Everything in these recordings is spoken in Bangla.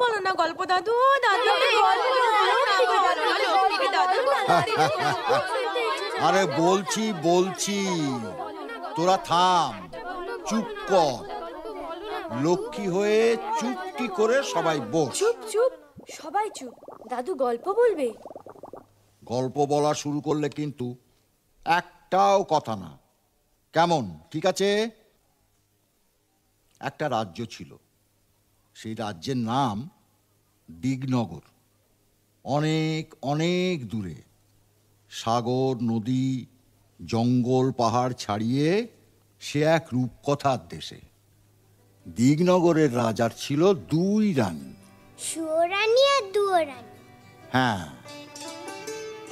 বলো না গল্প দাদু। দাদু আরে বলছি বলছি, তোরা থাম, চুপ কর। লক্ষ্মী হয়ে চুপটি করে সবাই বস। চুপ চুপ, সবাই চুপ। দাদু গল্প বলবে। গল্প বলা শুরু করলে কিন্তু একটাও কথা না, কেমন? ঠিক আছে? একটা রাজ্য ছিল, সেই রাজ্যের নাম দিগনগর। অনেক অনেক দূরে, সাগর নদী জঙ্গল পাহাড় ছাড়িয়ে সে এক রূপকথার দেশে। দিগনগরের রাজার ছিল 2 রানী। সুয়োরানী আর দুয়োরানী। হ্যাঁ,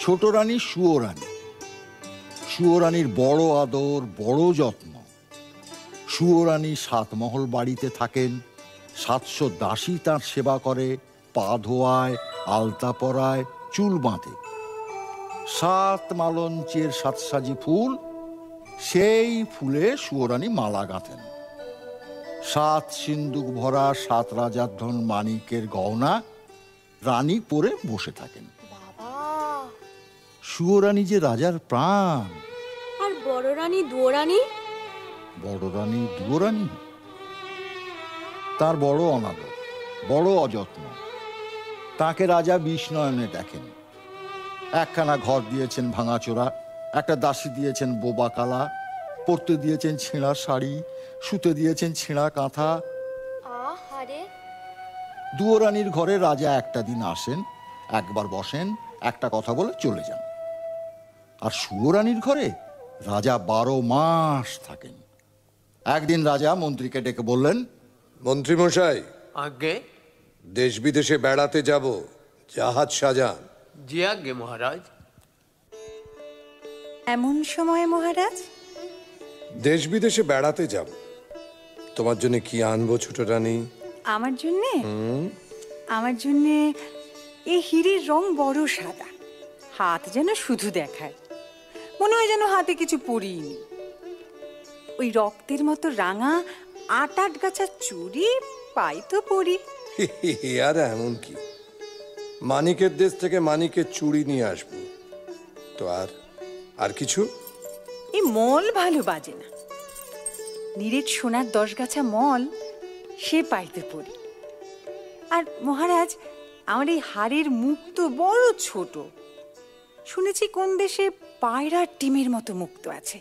ছোট রানী সুয়োরানী। সুয়োরানীর বড় আদর, বড় যত্ন। সুয়োরানী 7 মহল বাড়িতে থাকেন। 700 দাসী তাঁর সেবা করে, পা ধোয়ায়, আলতা পরায়, চুল বাঁধে। 7 মালঞ্চের 7 সাজি ফুল, সেই ফুলে সুয়োরানী মালা গাঁথেন। 7 সিন্দুক ভরা 7 রাজার ধন মানিকের গহনা রানী পরে বসে থাকেন। সুয়োরানী যে রাজার প্রাণ। আর বড় রানী দুয়োরানী? বড় রানী দুয়োরানী তার বড় অনাদর, বড় অযত্ন। তাকে রাজা বিষ্ণয়নে দেখেন। একখানা ঘর দিয়েছেন ভাঙাচোরা, একটা দাসী দিয়েছেন বোবা কালা, পরতে দিয়েছেন ছেঁড়া শাড়ি, শুতে দিয়েছেন ছেঁড়া কাঁথা। আহারে। দুয়োরানীর ঘরে রাজা একটা দিন আসেন, একবার বসেন, একটা কথা বলে চলে যান। আর সুয়োরানীর ঘরে রাজা 12 মাস থাকেন। একদিন রাজা মন্ত্রীকে ডেকে বললেন, মন্ত্রী মশাই, আজ্ঞে। দেশ বিদেশে বেড়াতে যাব, জাহাজ সাজান। জি আজ্ঞে মহারাজ। এমন সময় মহারাজ? দেশ বিদেশে বেড়াতে যাব, তোমার জন্য কি আনবো ছোট রানী? আমার জন্যে? আমার জন্যে এই হিরের রং বড় সাদা, হাত যেন শুধু দেখায়, মনে হয় যেন হাতে কিছু পরিনি। ওই রক্তের মতো রাঙা 8 গাছা চুড়ি পাই তো পরি। আর এমন কি, মানিকের দেশ থেকে মানিকের চুড়ি নিয়ে আসবো। তো আর কিছু? এই মল ভালো বাজে না, নিরেট সোনার 10 গাছা মল সে পাইতে পড়ি। আর মহারাজ, আমার এই হাড়ের মুখ তো বড় ছোট। শুনেছি কোন দেশে পায়রার ডিমের মতো মুক্ত আছে,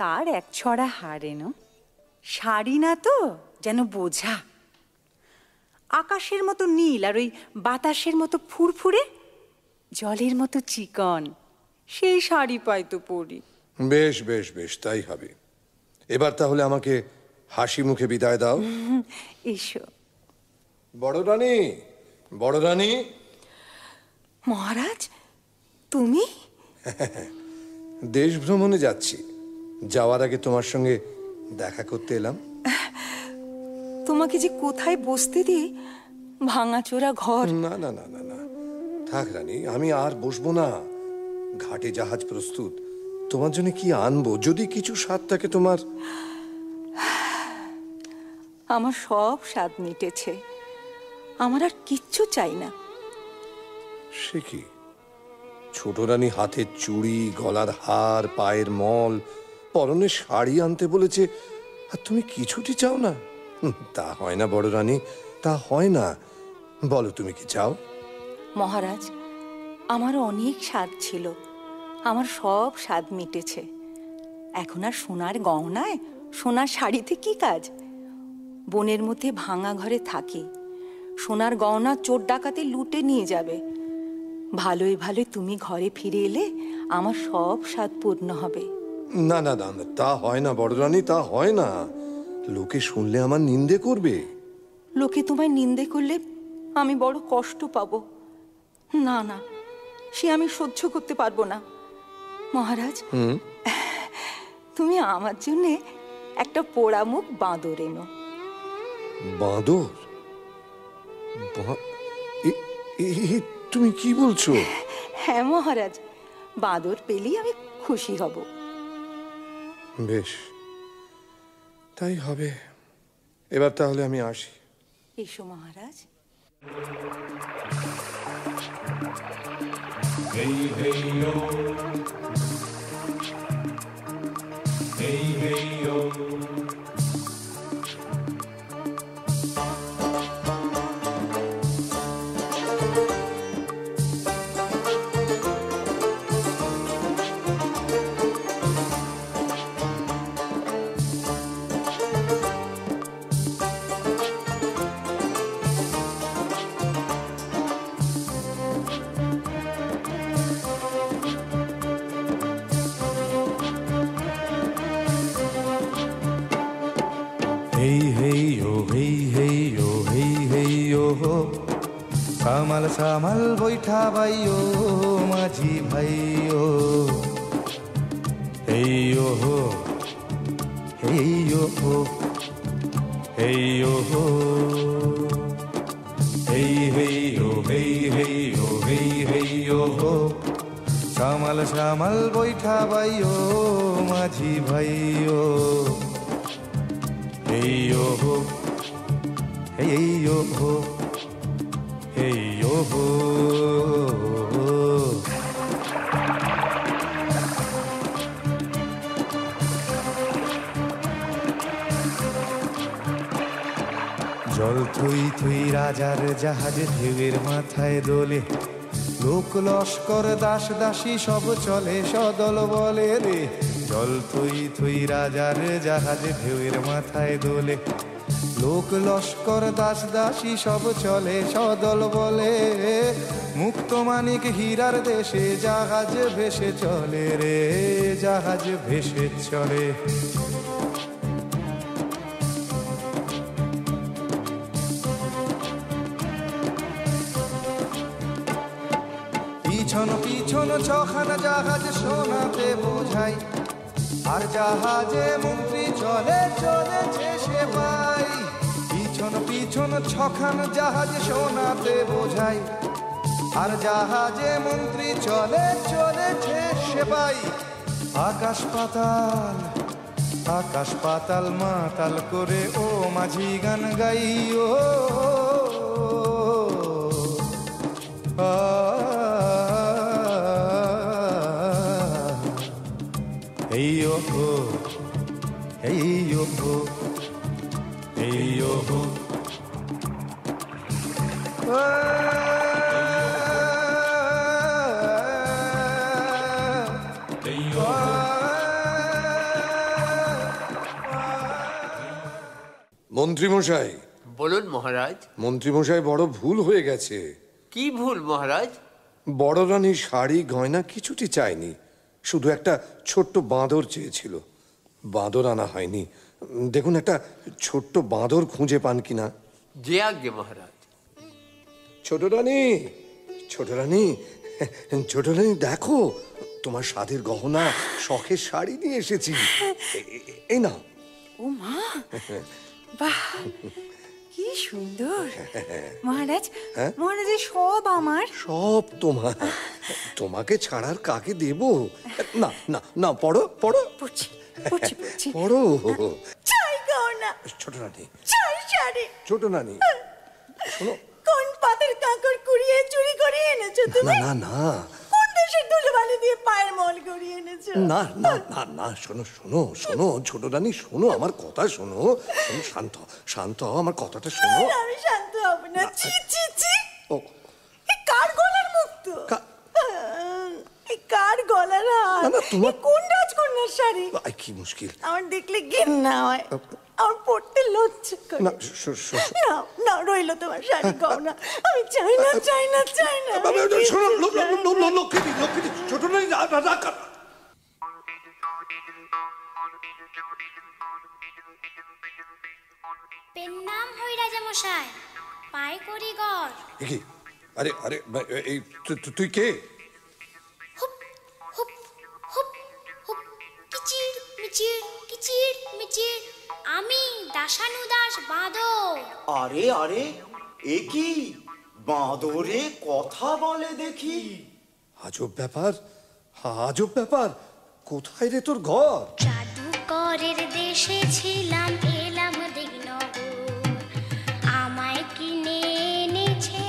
তার 1 ছড়া হাড় এনো। শাড়ি না তো, যেন বোঝা। আকাশের মতো নীল আর ওই বাতাসের মতো ফুরফুরে, জলের মতো চিকন, সেই শাড়ি পাইতো পরি। বেশ বেশ বেশ, তাই হবে। এবার তাহলে আমাকে হাসি মুখে বিদায় দাও। এসো। বড় রানী, বড় রানী। মহারাজ, তুমি? দেশ ভ্রমণে যাচ্ছি, যাওয়ার আগে তোমার সঙ্গে দেখা করতে এলাম। তোমাকে যে কোথায় বসতে দিই, ভাঙাচোরা ঘর। না না না না না, থাক রানী, আমি আর বসবো না। ঘাটে জাহাজ প্রস্তুত, তোমার জন্য কি আনবো? যদি কিছু স্বাদ থাকে তোমার। আমার সব স্বাদ মিটেছে, আমার আর কিচ্ছু চাই না। সে কি, ছোট রানী হাতের চুড়ি, গলার হার, পায়ের মল, পরনে শাড়ি আনতে বলেছে, আর তুমি কিছুটি চাও না? তা হয় না বড় রানী, তা হয় না। বলো তুমি কি চাও? মহারাজ, আমার অনেক স্বাদ ছিল, আমার সব স্বাদ মিটেছে। এখন আর সোনার গহনায়, সোনার শাড়িতে কি কাজ? বনের মধ্যে ভাঙা ঘরে থাকি, সোনার গহনা চোর ডাকাতে লুটে নিয়ে যাবে। ভালোই ভালোই তুমি ঘরে ফিরে এলে আমার সব স্বাদ পূর্ণ হবে। না না না, তা হয় না বড় রানী, তা হয় না। লোকে শুনলে আমার নিন্দে করবে। লোকে তোমায় নিন্দে করলে আমি বড় কষ্ট পাবো। না না, সে আমি সহ্য করতে পারবো না। মহারাজ, তুমি আমার জন্য একটা পোড়ামুখ বাঁদর এনো। বাঁদর? তুমি কি বলছো? হ্যাঁ মহারাজ, বাঁদর পেলেই আমি খুশি হব। বেশ, তাই হবে। এবার তাহলে আমি আসি। এসো মহারাজ। সামাল সামাল বৈঠা বাইও মাঝি ভাইও হেইও হো হেইও হো হেইও হো হেই হেইও হেই হেইও হেই হেইও হো সামাল সামাল বৈঠা বাইও মাঝি ভাইও হেইও হো হেইও হো হেইও হো জল থুই থুই রাজার জাহাজ ঢেউয়ের মাথায় দোলে লোক লস্কর দাস দাসী সব চলে সদল বলে রে জল থুই থুই রাজার জাহাজ ঢেউয়ের মাথায় দোলে লোক লস্কর দাস দাসী সব চলে সদল বলে মুক্ত মানিক হীরার দেশে জাহাজ ভেসে চলে রে জাহাজ ভেসে চলে পিছন পিছন ছখানা জাহাজ সোনাতে বোঝাই আর জাহাজে মন্ত্রী চলে চলেছে সে ভাই পিছন পিছন ছখান জাহাজ সোনাতে বোঝাই আর জাহাজে মন্ত্রী চলে চলেছে সে ভাই আকাশ পাতাল মাতাল করে ও মাঝি গান গাইও হেইও হো হেইও হো হেইও হো মন্ত্রীমশাই, বলুন মহারাজ। মন্ত্রীমশাই, বড় ভুল হয়ে গেছে। কি ভুল মহারাজ? বড় রানীর শাড়ি গয়না কিছুটি চায়নি, শুধু একটা ছোট্ট বাঁদর চেয়েছিল। বাঁদর আনা হয়নি। দেখুন একটা ছোট্ট বাঁদর খুঁজে পান কিনা। যে আজ্ঞে মহারাজ। ছোট রানী, ছোট রানী, ছোট রানী, দেখো তোমার স্বাদের গহনা শখের শাড়ি নিয়ে এসেছি। এই না। ও মা, বাহ কি সুন্দর। মহারাজ, মহারাজের সব আমার। সব তোমার। তোমাকে ছাড়ার কাকে দেব? না না না, পড়ো পড়ো। পড়ছি পড়ছি পড়ছি। পড়ো। চাই গহনা, ছোট রানী, চাই শাড়ি। ছোট রানী শোনো। কোন পাতের কাঁকড় কুড়িয়ে চুরি করে এনেছো তুমি? না না, কোন দেশের ধুলোবালি দিয়ে পায়ের মল করিয়ে এনেছো? না না না না, শোনো শোনো শোনো ছোট রানী, শোনো আমার কথা শোনো। শোনো, শান্ত শান্ত, আমার কথাটা শোনো। আমি শান্ত হব না। ছি ছি ছি। ও, এই কার গলার মুক্ত? এই কার গলার হার? না, না, তোমার কোন রাজকন্যার শাড়ি? কি মুশকিল। আমার দেখলে ঘেন্না হয়, আমার পড়তে লজ্জা করে। না না না, রইলো তোমার শাড়ি গহনা। আমি চাই না চাই না চাই না। শোনো, লক্ষ্মী লক্ষ্মী, ছোট রানী রাগ। পেন নাম হই রাজা মশাই, পায় করি গড়। কি? আরে আরে, এই তুই কে? হুপ হুপ হুপ হুপ, কিচির মিচির কিচির মিচির, আমি দাসানুদাস বাঁদর। আরে আরে, এ কি বাঁদরে কথা বলে দেখি? আজব ব্যাপার, আজব ব্যাপার। কোথায় রে তোর ঘর? জাদুকরের দেশে ছিলাম, এলাম দিগনগর, আমায় কিনে এনেছে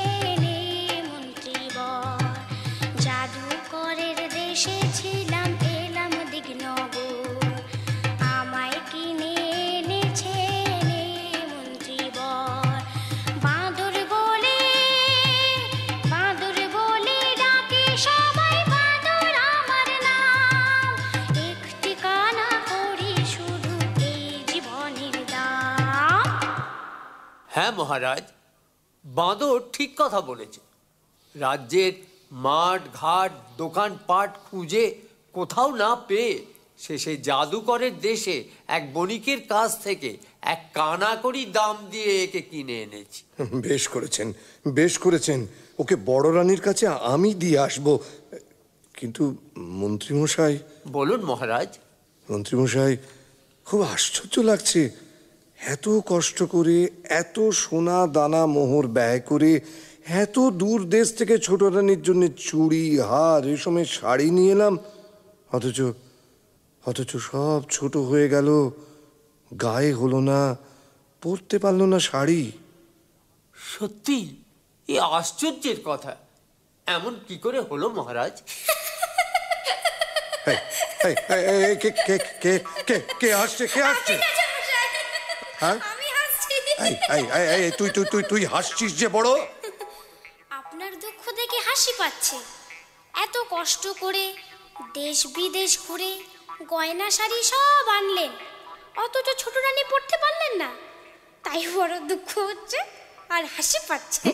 হ্যাঁ মহারাজ, বাঁদর ঠিক কথা বলেছে। রাজ্যের মাঠ ঘাট দোকানপাট খুঁজে কোথাও না পেয়ে শেষে জাদুকরের দেশে এক বণিকের কাছ থেকে এক কানাকড়ি দাম দিয়ে একে কিনে এনেছি। বেশ করেছেন, বেশ করেছেন। ওকে বড় রানীর কাছে আমি দিয়ে আসবো। কিন্তু মন্ত্রীমশাই। বলুন মহারাজ। মন্ত্রীমশাই, খুব আশ্চর্য লাগছে। এত কষ্ট করে, এত সোনা দানা মোহর ব্যয় করে, এত দূর দেশ থেকে ছোট রানীর জন্য চুড়ি হার রেশমের শাড়ি নিয়ে এলাম, অথচ সব ছোট হয়ে গেল, গায়ে হলো না, পরতে পারলো না শাড়ি। সত্যি এ আশ্চর্যের কথা। এমন কি করে হলো মহারাজ? কে আসছে? হ্যাঁ, তুই হাসছিস যে বড়? আপনার দুঃখ দেখে হাসি পাচ্ছে। এত কষ্ট করে দেশ বিদেশ ঘুরে গয়না শাড়ি সব আনলেন, অথচ ছোট রানী পড়তে পারলেন না, তাই বড় দুঃখ হচ্ছে আর হাসি পাচ্ছে।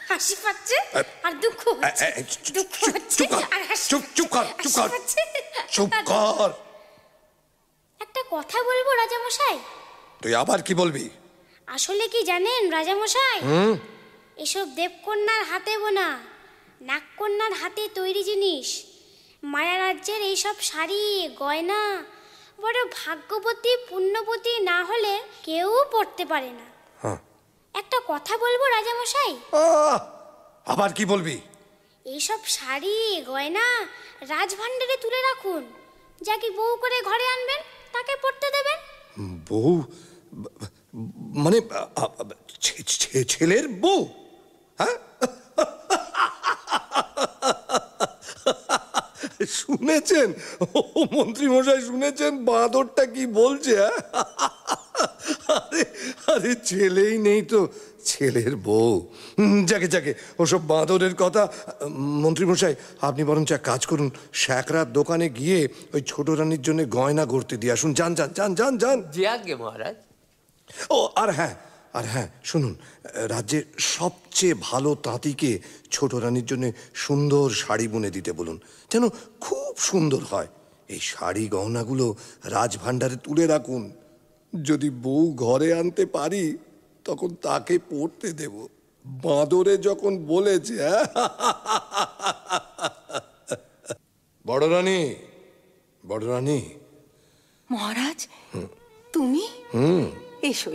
হাসি পাচ্ছে আর দুঃখ হচ্ছে, দুঃখ হচ্ছে আর হাসি। চুপ কর। একটা কথা বলবো রাজামশাই। তুই আবার কি বলবি? আসলে কি জানেন রাজামশাই, এসব দেবকন্যার হাতে বোনা, নাগকন্যার হাতে তৈরি জিনিস, মায়া রাজ্যের এইসব শাড়ি গয়না বড় ভাগ্যবতী পুণ্যবতী না হলে কেউ পড়তে পারে না। একটা কথা বলবো রাজামশাই। আবার কি বলবি? এইসব শাড়ি গয়না রাজভাণ্ডারে তুলে রাখুন, যাকে বউ করে ঘরে আনবেন তাকে পড়তে দেবেন। বউ মানে ছেলের বউ? হ্যাঁ, শুনেছেন মন্ত্রী মশাই, শুনেছেন বাঁদরটা কি বলছে? আরে ছেলেই নেই তো, ছেলের বউ। যাকে ওসব বাঁদরের কথা। মন্ত্রী মশাই, আপনি বরঞ্চ এক কাজ করুন, শ্যাকরার দোকানে গিয়ে ওই ছোট রানীর জন্য গয়না গড়তে দিয়ে আসুন। যান। যে আজ্ঞে মহারাজ। ও আর হ্যাঁ, শুনুন, রাজ্যের সবচেয়ে ভালো তাঁতিকে ছোট রানীর জন্য সুন্দর শাড়ি বুনে দিতে বলুন, যেন খুব সুন্দর হয়। এই শাড়ি গহনাগুলো রাজভাণ্ডারে তুলে রাখুন। যদি বউ ঘরে আনতে পারি তখন তাকে পড়তে দেব। বাঁদরে যখন বলেছে। বড় রানী। মহারাজ, তুমি? এসো।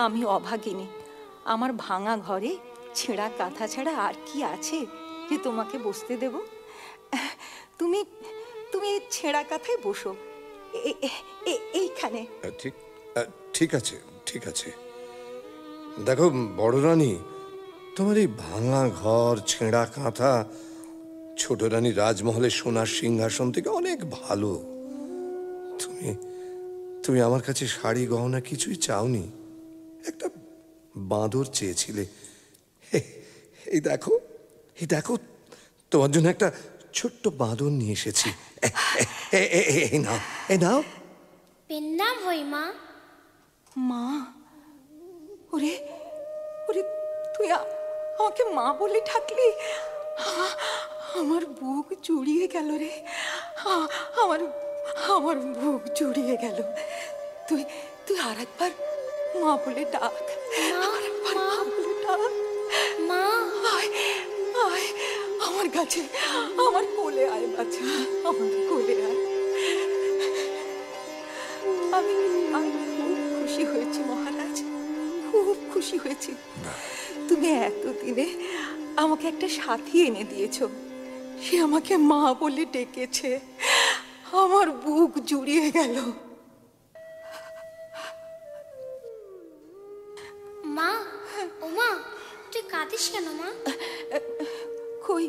আমি অভাগিনী। আমার ভাঙা ঘরে ছেঁড়া কাঁথা ছাড়া আর কি আছে যে তোমাকে বসতে দেব? তুমি এই ছেঁড়া কাঁথায় বসো, এইখানে। ঠিক আছে। দেখো বড় রানী, তোমার এই ভাঙা ঘর ছেঁড়া কাঁথা ছোট রানী রাজমহলের সোনার সিংহাসন থেকে অনেক ভালো। তুমি আমার কাছে শাড়ি গহনা কিছুই চাওনি, একটা বাঁদর চেয়েছিলে। এই দেখো তোমার জন্য একটা ছোট্ট বাঁদর নিয়ে এসেছি। এই নাও। পেন নাম হই মা। মা? ওরে তুই আমাকে মা বলে ডাকলি? আমার বুক জুড়িয়ে গেল রে, আমার বুক জুড়িয়ে গেল। তুই আর একবার মা বলে ডাক। মা, আয় আমার কাছে, আমার কোলে আয় বাছা, আমার কোলে আয়। আমি খুব খুশি হয়েছি মহারাজ, খুব খুশি হয়েছি। তুমি এতদিনে আমাকে একটা সাথী এনে দিয়েছো, সে আমাকে মা বলে ডেকেছে। আমার বুক জুড়িয়ে গেল। মা, ও মা, তুই কাঁদিস কেন মা? কই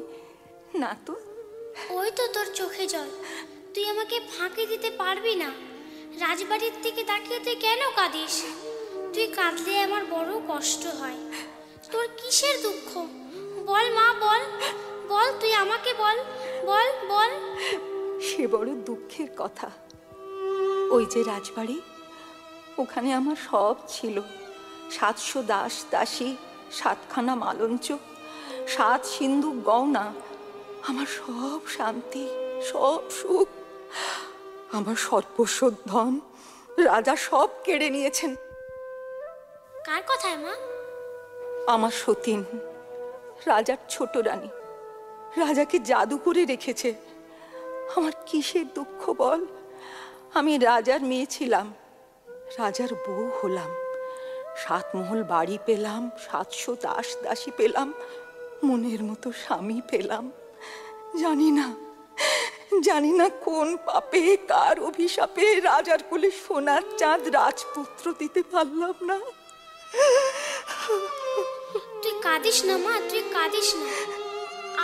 না তো। ওই তো তোর চোখে জল। তুই আমাকে ফাঁকি দিতে পারবি না। রাজবাড়ির দিকে তাকিয়ে তুই কেন কাঁদিস? তুই কাঁদলে আমার বড় কষ্ট হয়। তোর কিসের দুঃখ? বল মা, বল, তুই আমাকে বল। সে বড় দুঃখের কথা। ওই যে রাজবাড়ি, ওখানে আমার সব ছিল, 700 দাস দাসী, 7খানা মালঞ্চ, 7 সিন্ধুক গয়না, আমার সব শান্তি, সব সুখ, আমার সর্বস্ব ধন রাজা সব কেড়ে নিয়েছেন। কার কথায় মা? আমার সতীন, রাজার ছোট রানী, রাজাকে জাদু করে রেখেছে। আমার কিসের দুঃখ বল? আমি রাজার মেয়ে ছিলাম, রাজার বউ হলাম, 7 মহল বাড়ি পেলাম, 700 দাস দাসী পেলাম, মনের মতো স্বামী পেলাম। জানি না কোন পাপে, কার অভিশাপে রাজার কোলে সোনার চাঁদ রাজপুত্র দিতে পারলাম না। তুই কাঁদিস না মা, তুই কাঁদিস না।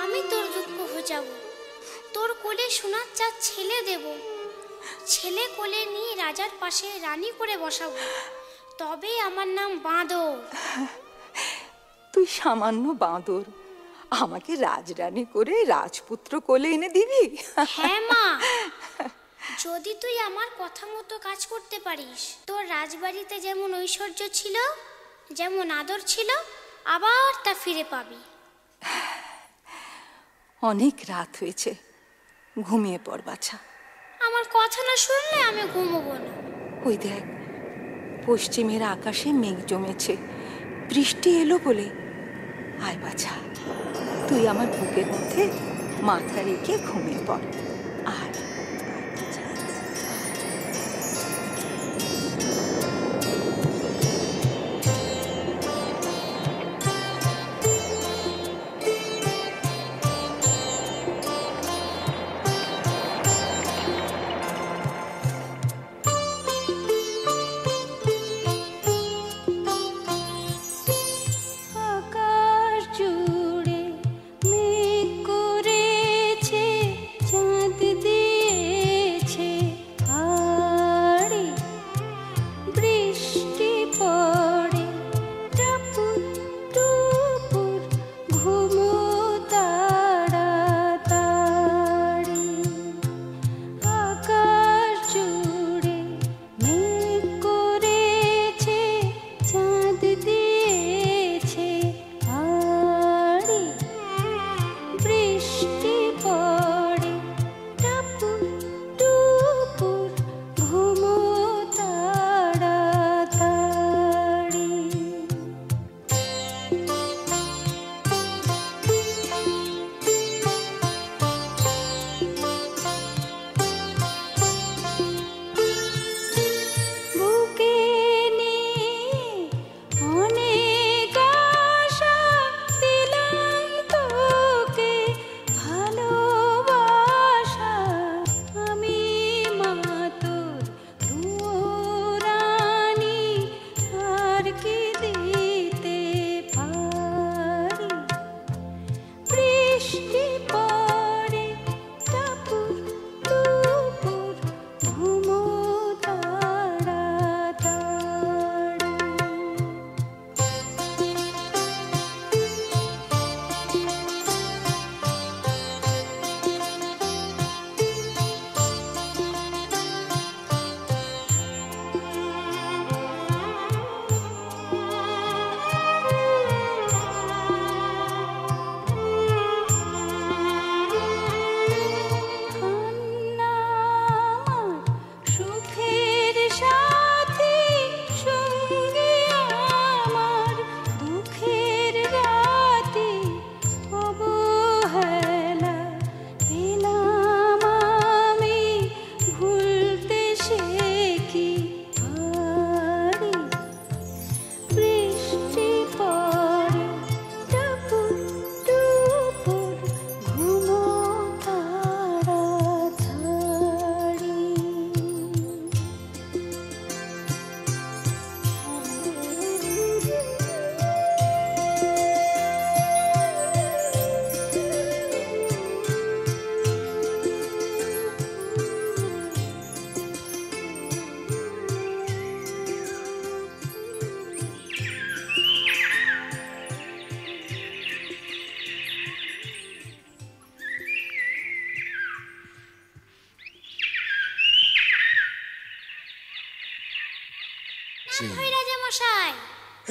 আমি তোর দুঃখ ঘোচাবো। তোর কোলে সোনার চাঁদ ছেলে দেব, ছেলে কোলে নিয়ে রাজার পাশে রানী করে বসাবো, তবেই আমার নাম বাঁদর। তুই সামান্য বাঁদর, আমাকে রাজরানী করে রাজপুত্র কোলে এনে দিবি? হ্যাঁ মা, যদি তুই আমার কথা মতো কাজ করতে পারিস, তোর রাজবাড়িতে যেমন ঐশ্বর্য ছিল, যেমন আদর ছিল, আবার তা ফিরে পাবি। অনেক রাত হয়েছে, ঘুমিয়ে পড় বাছা। আমার কথা না শুনলে আমি ঘুমোবো না। ওই দেখ, পশ্চিমের আকাশে মেঘ জমেছে, বৃষ্টি এলো বলে। আয় বাছা, তুই আমার বুকের মধ্যে মাথা রেখে ঘুমিয়ে পড়। আয়।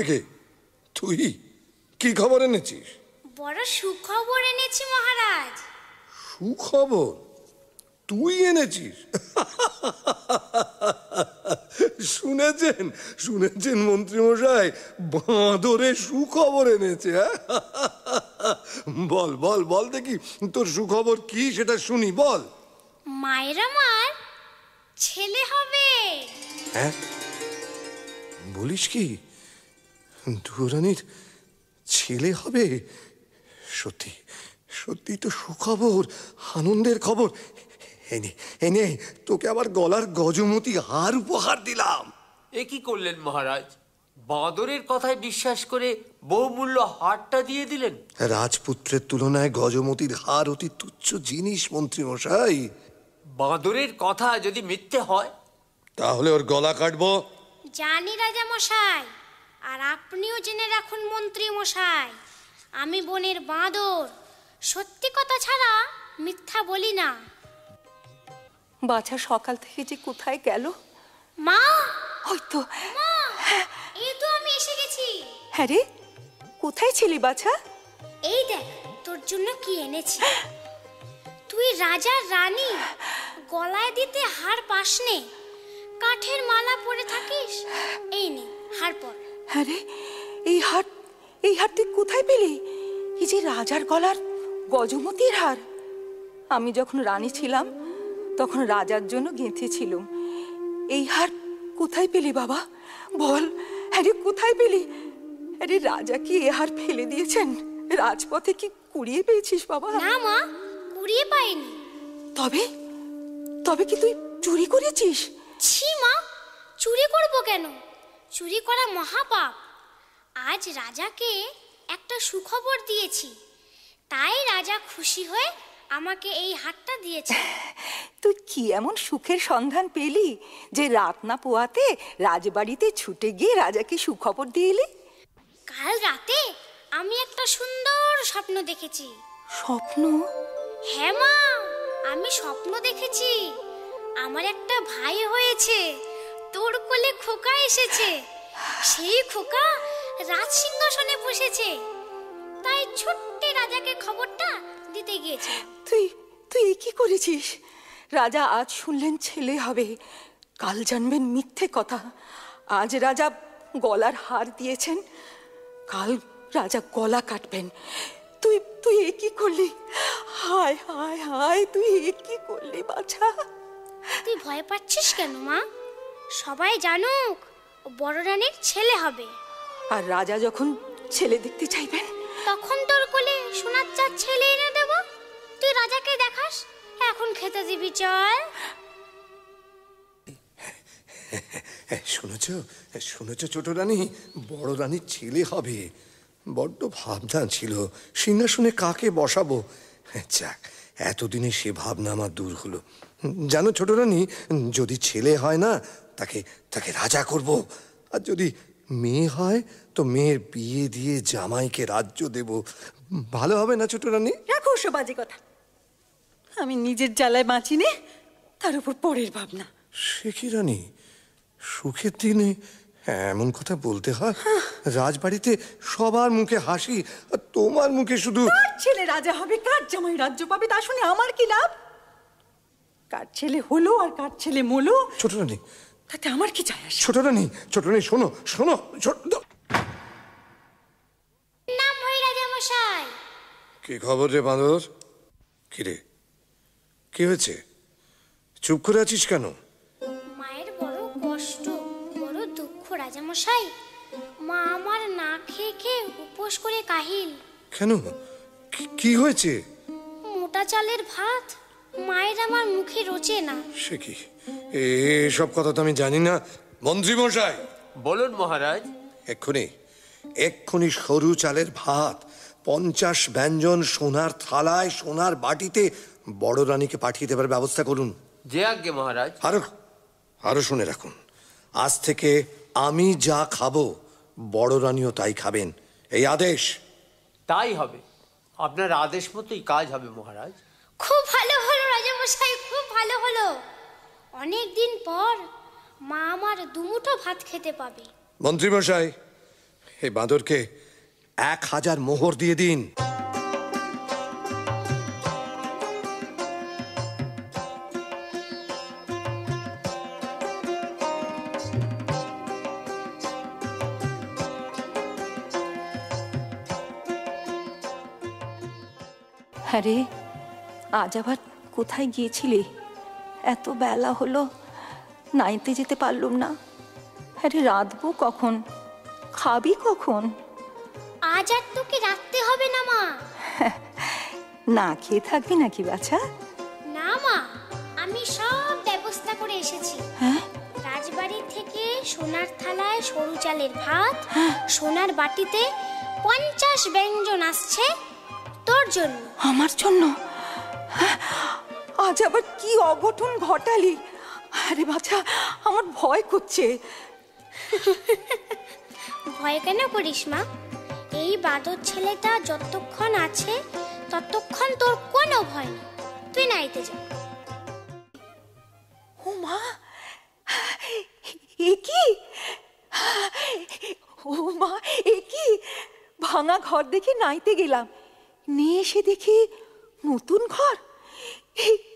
কে তুই কি খবর এনেছিস? বড় সুখবর এনেছি মহারাজ। সুখবর তুই এনেছিস? শুনেছেন শুনেছেন মন্ত্রীমশাই, বাঁদরে সুখবর এনেছে। বল বল বল দেখি তোর সুখবর কি সেটা শুনি, বল। মায়ের আমার ছেলে হবে। হ্যাঁ বলিস কি? দুরানির ছেলে হবে? সত্যি সত্যি তো সুখবর, আনন্দের খবর। এনে তোকে আবার গলার গজমতি হার উপহার দিলাম। এ কি করলেন মহারাজ? বাঁদরের কথায় বিশ্বাস করে বহুমূল্য হারটা দিয়ে দিলেন। রাজপুত্রের তুলনায় গজমতির হার অতি তুচ্ছ জিনিস মন্ত্রীমশাই। বাঁদরের কথা যদি মিথ্যে হয় তাহলে ওর গলা কাটবো। জানি রাজা মশাই, আর আপনিও জেনে রাখুন মন্ত্রী মশাই, আমি বনের বাঁদর, সত্যি কথা ছাড়া মিথ্যা বলি না। বাছা সকাল থেকে যে কোথায় গেল? মা, হয়তো। মা, এই তো আমি এসে গেছি। হ্যাঁ রে, কোথায় ছিলি বাছা? এই দেখ তোর জন্য কি এনেছি। তুই রাজার রানী, গলায় দিতে হার পাসনে, কাঠের মালা পরে থাকিস। এই নে হার পর। হ্যাঁ রে, এই হার তুই কোথায় পেলি? এই যে রাজার গলার গজমতির হার। আমি যখন রানী ছিলাম তখন রাজার জন্য গেঁথেছিলাম। এই হার কোথায় পেলি বাবা? বল, হ্যাঁ রে কোথায় পেলি? আরে রাজা কি এ হার ফেলে দিয়েছেন? রাজপথে কি কুড়িয়ে পেয়েছিস বাবা? না মা, কুড়িয়ে পাইনি। তবে তবে কি তুই চুরি করেছিস? ছি মা, চুরি করব কেন? চুরি করা মহাপাপ। আজ রাজাকে একটা সুখবর দিয়েছি, তাই রাজা খুশি হয়ে আমাকে এই হারটা দিয়েছে। তুই কি এমন সুখের সন্ধান পেলি যে রাত না পোয়াতে রাজবাড়িতে ছুটে গিয়ে রাজাকে সুখবর দিয়ে এলি? কাল রাতে আমি একটা সুন্দর স্বপ্ন দেখেছি। স্বপ্ন? হ্যাঁ মা, আমি স্বপ্ন দেখেছি আমার একটা ভাই হয়েছে, তোর কোলে খোকা এসেছে, সেই খোকা রাজ সিংহাসনে বসেছে। তাই ছোট্ট রাজাকে খবরটা দিতে গিয়েছে। তুই কি করেছিস? রাজা আজ শুনলেন ছেলে হবে, কাল জানবেন মিথ্যে কথা। আজ রাজা গলার হার দিয়েছেন, কাল রাজা গলা কাটবেন। তুই এ কি করলি? হায় হায় হায়, তুই এ কি করলি বাছা? তুই ভয় পাচ্ছিস কেন মা? সবাই জানুক ও বড় রানীর ছেলে হবে। আর রাজা যখন ছেলে দেখতে চাইবেন তখন তোর কোলে সোনার চাঁদ ছেলে এনে দেব, তুই রাজাকে দেখাস। এখন খেতে দিবি, চল। শুনেছ ছোট রানী, বড় রানীর ছেলে হবে। বড্ড ভাবনা ছিল সিংহাসনে কাকে বসাবো। যাক, এতদিনে সে ভাবনা আমার দূর হলো। জানো ছোট রানী, যদি ছেলে হয় না তাকে রাজা করব, আর যদি মেয়ে হয় তো মেয়ের বিয়ে দিয়ে জামাইকে রাজ্য দেব। ভালো হবে না ছোট রানী? রাখো ওসব বাজে কথা। আমি নিজের জ্বালায় বাঁচি নে, তার উপর পরের ভাবনা। সে কি রানী, সুখের দিনে এমন কথা বলতে হয়? রাজবাড়িতে সবার মুখে হাসি, আর তোমার মুখে শুধু। কার ছেলে রাজা হবে, কার জামাই রাজ্য পাবে, তা শুনে আমার কি লাভ? কার ছেলে হলো আর কার ছেলে মলো, ছোট রানী, তাতে আমার কি যায় আসে? ছোট রানী শোনো শোনো। নাম হয় রাজা মশাই। কি খবর রে বাঁদর? কি রে, কি হয়েছে? চুপ করে আছিস কেন? মায়ের বড় কষ্ট, বড় দুঃখ রাজা মশাই। মা আমার না খেয়ে খেয়ে উপোস করে কাহিল। কেন, কি হয়েছে? মোটা চালের ভাত মায়ের আমার মুখে রোচে না। সে কি, এসব কথা তো আমি জানি না। মন্ত্রী মশাই। বলুন মহারাজ। এক্ষুনি সরু চালের ভাত 50 ব্যঞ্জন সোনার থালায় সোনার বাটিতে বড় রানীকে পাঠিয়ে দেবার ব্যবস্থা করুন। যে আজ্ঞে মহারাজ। আরো শুনে রাখুন, আজ থেকে আমি যা খাবো বড় রানীও তাই খাবেন, এই আদেশ। তাই হবে, আপনার আদেশ মতোই কাজ হবে মহারাজ। খুব ভালো হলো রাজা মশাই, খুব ভালো হলো। অনেক দিন পর মা আমার দুমুঠো ভাত খেতে পাবে। মন্ত্রী মশাই, এই বাঁদরকে 1000 মোহর দিয়ে দিন। হ্যাঁ রে, আজ আবার কোথায় গিয়েছিলি? এত বেলা হলো, নাইতে যেতে পারলুম না। হ্যাঁ রে, রাঁধবো কখন, খাবি কখন? আজ আর তোকে রাখতে হবে না মা। না খেয়ে থাকবি নাকি বাছা? না মা, আমি সব ব্যবস্থা করে এসেছি। হ্যাঁ, রাজবাড়ি থেকে সোনার থালায় সরু চালের ভাত, সোনার বাটিতে 50 ব্যঞ্জন আসছে তোর জন্য। আমার জন্য? আজ আবার কি অঘটন ঘটালি? আরে বাছা, আমার ভয় করছে। ভয় কেন করিস মা? এই বাদর ছেলেটা যতক্ষণ আছে ততক্ষণ তোর কোনো ভয় নেই। তুই নাইতে যা। ও মা, এ কি? ও মা, এ কি? ভাঙা ঘর দেখে নাইতে গেলাম, নিয়ে এসে দেখি নতুন ঘর।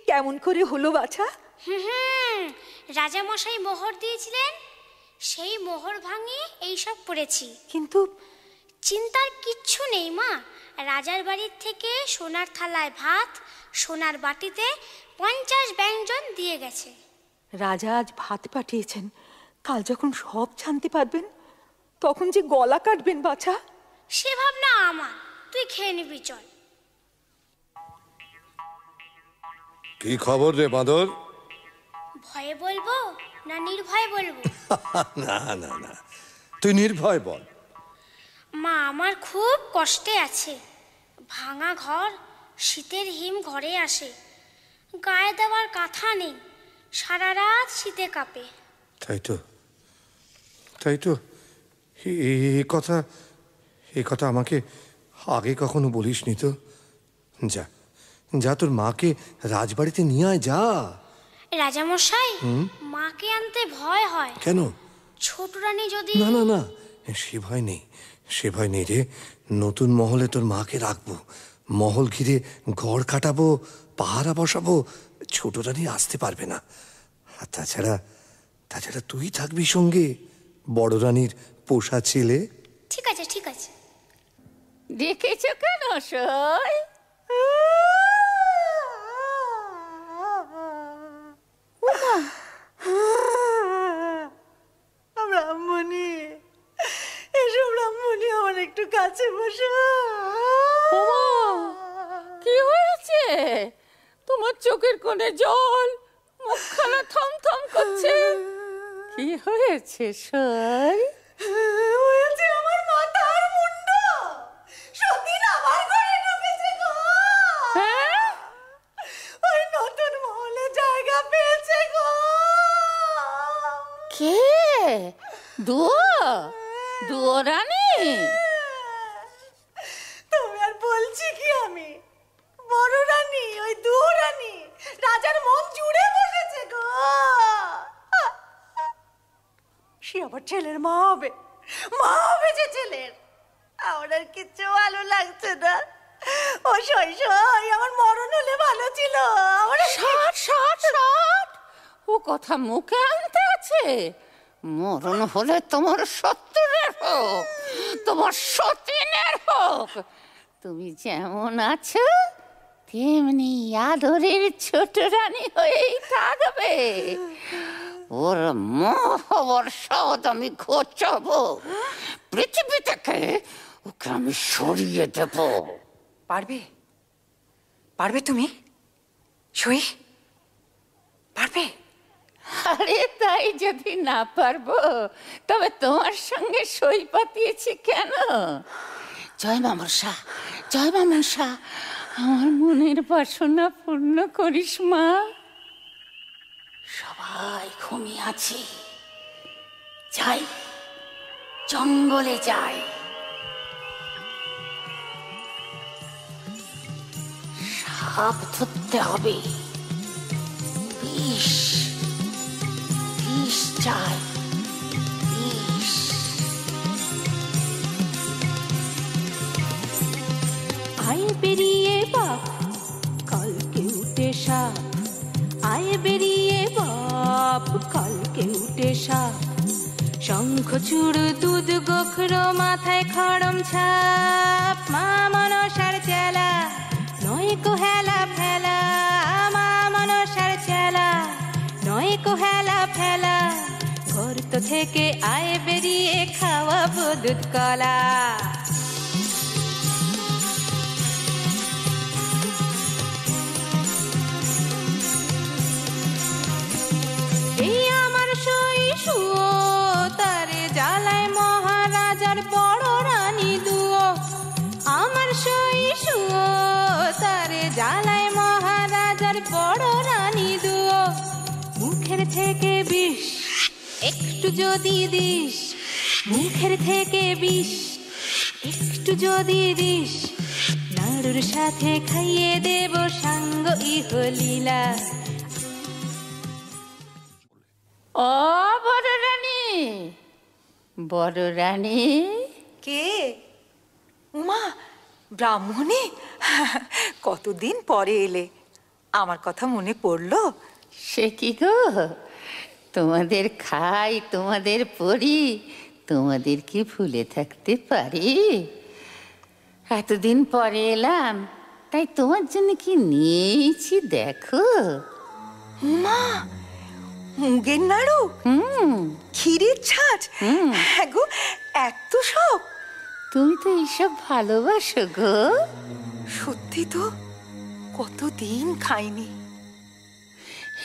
কেমন করে হলো বাছা? রাজা মশাই মোহর দিয়েছিলেন, সেই মোহর ভাঙিয়ে এইসব করেছি। কিন্তু চিন্তার কিচ্ছু নেই মা। রাজার বাড়ির থেকে সোনার থালায় ভাত, সোনার বাটিতে 50 ব্যঞ্জন দিয়ে গেছে। রাজা আজ ভাত পাঠিয়েছেন, কাল যখন সব জানতে পারবেন তখন যে গলা কাটবেন বাছা। সে ভাবনা আমার, তুই খেয়ে নিবি, চল। কি খবর রে বাঁদর? ভয়ে বলবো না নির্ভয়ে বলবো? না না না, তুই নির্ভয় বল। মা আমার খুব কষ্টে আছে। ভাঙা ঘর, শীতের হিম ঘরে আসে, গায়ে দেওয়ার কাঁথা নেই, সারা রাত শীতে কাঁপে। তাই তো, তাই তো। এই কথা আমাকে আগে কখনো বলিসনি তো। যা যা, তোর মাকে রাজবাড়িতে নিয়ে আয়, যা। রাজামশাই, মাকে আনতে ভয় হয়। কেন? ছোট রানী যদি... না না না, সে ভয় নেই, সে ভয় নেই রে। নতুন মহলে তোর মাকে রাখবো, মহল ঘিরে গড় কাটাবো, পাহারা বসাবো, ছোট রানী আসতে পারবে না। আর তাছাড়া তুই থাকবি সঙ্গে, বড় রানীর পোষা ছেলে। ঠিক আছে, ঠিক আছে। দেখেছ কেন সই? ব্রাহ্মণী, এসো ব্রাহ্মণী, আমার একটু কাছে বসো। কি হয়েছে তোমার? চোখের কোণে জল, মুখখানা থমথম করছে। কি হয়েছে সই? হয়েছে আমার মাথার মুন্ড। সতীন আমার ঘরে ঢুকেছে গো। হ্যাঁ? ওই নতুন মহলে জায়গা পেয়েছে গো। কে? দুয়ো রানী? তুমি আর বলছি কি আমি? বড় রানী, ওই দু রানী রাজার মন জুড়ে বসেছে গো। সে আবার ছেলের মা হবে, মা হবে যে ছেলের। আমার আর কিচ্ছু ভালো লাগছে না। ও সই সই, আমার মরণ হলে ভালো ছিল। আমার ষাট ও কথা মুখে আনতে আছে? মরণ হলে তোমার শত্রুরের হোক, তোমার সতীনের হোক, তুমি যেমন আছো তেমনি আদরের ছোট রানী হয়েই থাকবে। ওর মোহর সদ আমি ঘোচাবো, পৃথিবী থেকে ওকে আমি সরিয়ে দেব। পারবে তুমি সই? পারবে? আরে তাই যদি না পারবো তবে তোমার সঙ্গে সই পাতিয়েছি কেন? জয় মা মনসা, জয় মা মনসা, আমার মনের বাসনা পূর্ণ করিস মা। সবাই ঘুমিয়ে আছি, যাই জঙ্গলে যাই। সাপ ধরতে হবে, বিষ চাই, বিষ। আয় বেরিয়ে বাপ কালকে উঠে সাপ, আয় বেরিয়ে বাপ কালকে উঠে সাপ। শঙ্খ চূড় দুধ গোখরো মাথায় খড়ম ছাপ, মা মনসার চেলা নয় কো হেলা ফেলা, মা মনসার চেলা নয় কো হেলা ফেলা। গর্ত থেকে আয় বেরিয়ে খাওয়াবো দুধ কলা। এই আমার শৈশব তারে জ্বালায় মহারাজার বড় রানী দুয়ো, আমার শৈশব তারে জ্বালায় মহারাজার বড় রানী দুয়ো। মুখের থেকে বিষ একটু যদি দিস, মুখের থেকে বিষ একটু যদি দিস, নাড়ুর সাথে খাইয়ে দেব সাঙ্গ ইহলীলা। ও বড় রানী, বড় রানী। কে? উমা, ব্রাহ্মণী, কতদিন পরে এলে, আমার কথা মনে পড়লো? সে কি গো, তোমাদের খাই তোমাদের পড়ি, তোমাদের কি ভুলে থাকতে পারি? এতদিন পরে এলাম, তাই তোমার জন্য কি নিয়েছি দেখো। উমা, মুগের নাড়ু, ক্ষীরের ছাঁচ, হ্যাঁ গো, এত সব। তুমি তো এইসব ভালোবাসো গো। সত্যি তো, কতদিন খাইনি।